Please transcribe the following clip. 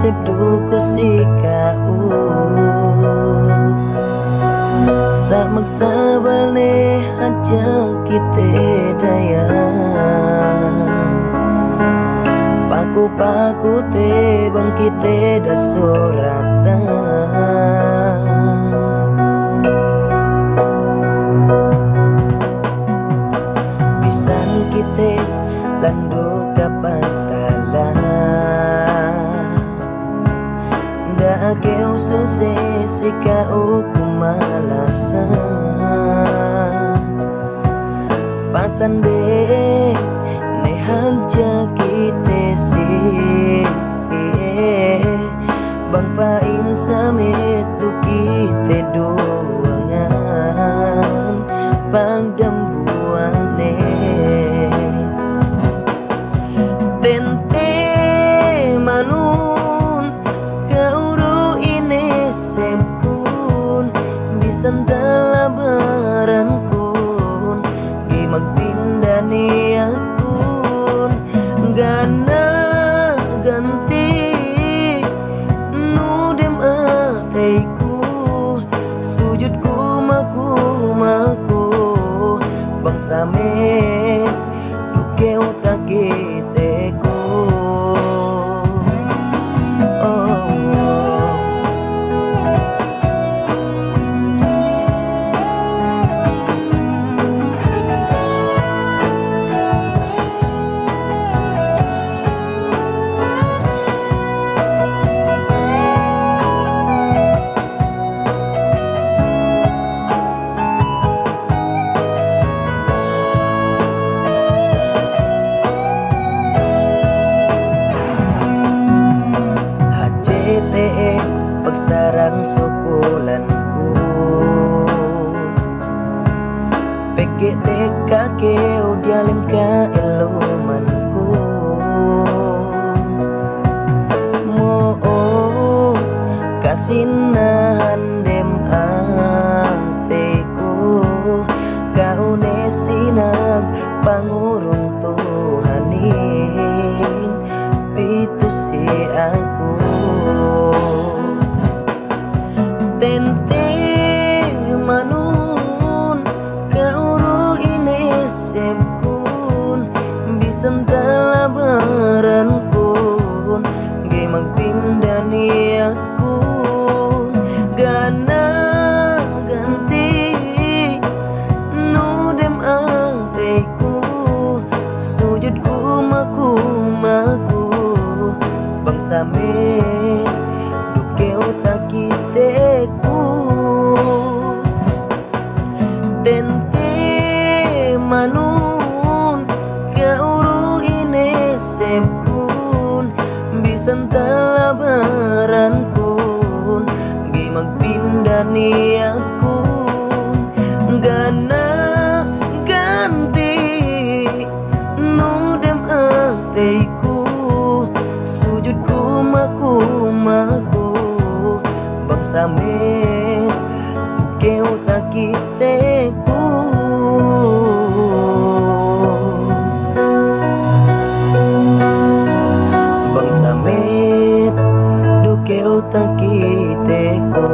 nasib duku si kau sak maksa balne aja kita dayang paku-paku te bang kita dah suratan pisan kita landu kapatala nda keu sukses si kau kumalasan pasan de ne hanja kita si bang pain samit tu kita doangan pangdambuane tente manun kauro ini sempun bisan dalabaran kun di magpindah niatun Gana ganti nudem ataiku sujudku maku bang same duke utakiteku pagsarang sukulanku pegete kakeo dialim ka elomanku mo kasinahan dem ateku kaune sinag pangurung Tuhanin pitu si aku tente manun kauro ini sempun bisan dalabaran kun ge magpindah niatku Gana ganti nudem ateku sujudku maku bang same duke utakiteku tente manun kauro ini sempun bisan dalabaran kun gi magpindah niatku Gana ganti nudem ateku sujudku maku bang same ke utakiteku bang same duke utakiteku